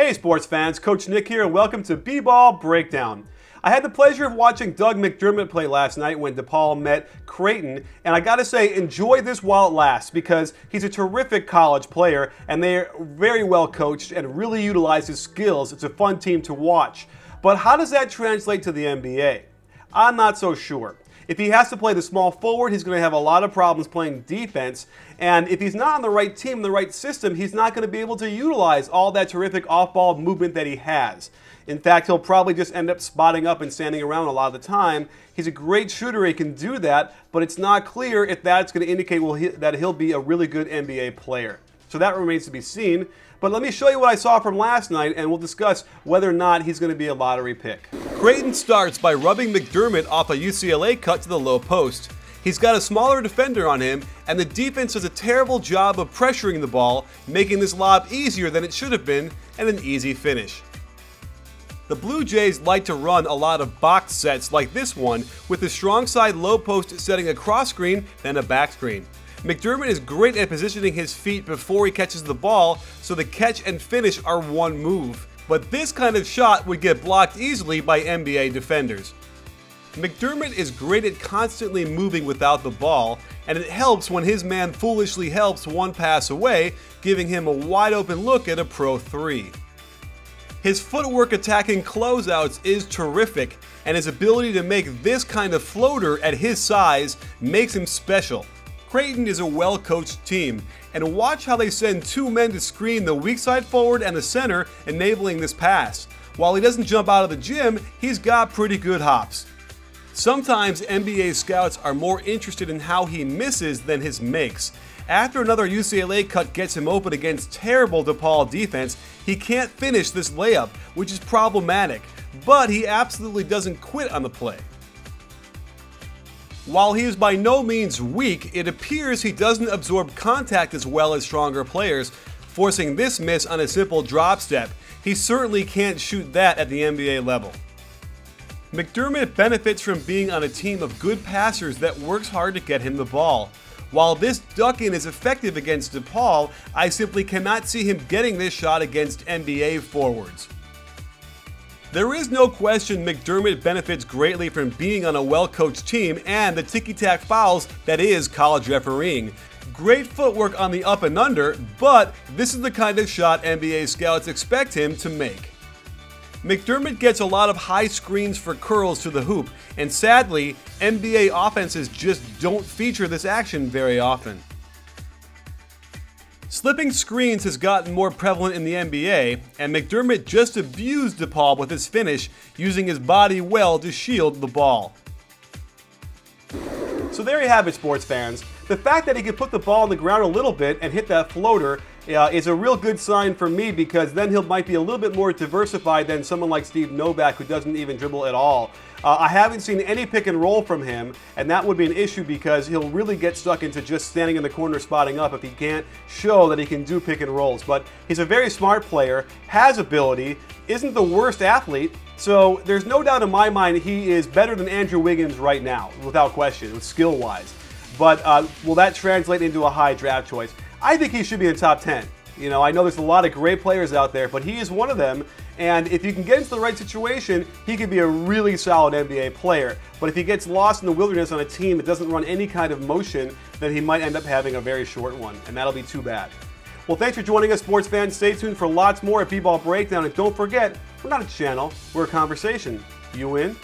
Hey sports fans, Coach Nick here and welcome to B-Ball Breakdown. I had the pleasure of watching Doug McDermott play last night when DePaul met Creighton, and I gotta say, enjoy this while it lasts because he's a terrific college player and they're very well coached and really utilize his skills. It's a fun team to watch. But how does that translate to the NBA? I'm not so sure. If he has to play the small forward, he's going to have a lot of problems playing defense. And if he's not on the right team, the right system, he's not going to be able to utilize all that terrific off-ball movement that he has. In fact, he'll probably just end up spotting up and standing around a lot of the time. He's a great shooter, he can do that, but it's not clear if that's going to indicate that he'll be a really good NBA player. So that remains to be seen. But let me show you what I saw from last night, and we'll discuss whether or not he's going to be a lottery pick. Creighton starts by rubbing McDermott off a UCLA cut to the low post. He's got a smaller defender on him, and the defense does a terrible job of pressuring the ball, making this lob easier than it should have been, and an easy finish. The Blue Jays like to run a lot of box sets like this one, with the strong side low post setting a cross screen, then a back screen. McDermott is great at positioning his feet before he catches the ball, so the catch and finish are one move. But this kind of shot would get blocked easily by NBA defenders. McDermott is great at constantly moving without the ball, and it helps when his man foolishly helps one pass away, giving him a wide open look at a pro three. His footwork attacking closeouts is terrific, and his ability to make this kind of floater at his size makes him special. Creighton is a well-coached team, and watch how they send two men to screen the weak side forward and the center, enabling this pass. While he doesn't jump out of the gym, he's got pretty good hops. Sometimes NBA scouts are more interested in how he misses than his makes. After another UCLA cut gets him open against terrible DePaul defense, he can't finish this layup, which is problematic, but he absolutely doesn't quit on the play. While he is by no means weak, it appears he doesn't absorb contact as well as stronger players, forcing this miss on a simple drop step. He certainly can't shoot that at the NBA level. McDermott benefits from being on a team of good passers that works hard to get him the ball. While this duck-in is effective against DePaul, I simply cannot see him getting this shot against NBA forwards. There is no question McDermott benefits greatly from being on a well-coached team and the ticky-tack fouls that is college refereeing. Great footwork on the up and under, but this is the kind of shot NBA scouts expect him to make. McDermott gets a lot of high screens for curls to the hoop, and sadly, NBA offenses just don't feature this action very often. Slipping screens has gotten more prevalent in the NBA, and McDermott just abused DePaul with his finish, using his body well to shield the ball. So there you have it, sports fans. The fact that he can put the ball on the ground a little bit and hit that floater is a real good sign for me, because then he might be a little bit more diversified than someone like Steve Novak, who doesn't even dribble at all. I haven't seen any pick and roll from him, and that would be an issue because he'll really get stuck into just standing in the corner spotting up if he can't show that he can do pick and rolls. But he's a very smart player, has ability, isn't the worst athlete, so there's no doubt in my mind he is better than Andrew Wiggins right now, without question, skill-wise. But will that translate into a high draft choice? I think he should be in the top 10. You know, I know there's a lot of great players out there, but he is one of them. And if you can get into the right situation, he could be a really solid NBA player. But if he gets lost in the wilderness on a team that doesn't run any kind of motion, then he might end up having a very short one, and that'll be too bad. Well, thanks for joining us, sports fans. Stay tuned for lots more at B-Ball Breakdown. And don't forget, we're not a channel, we're a conversation. You in?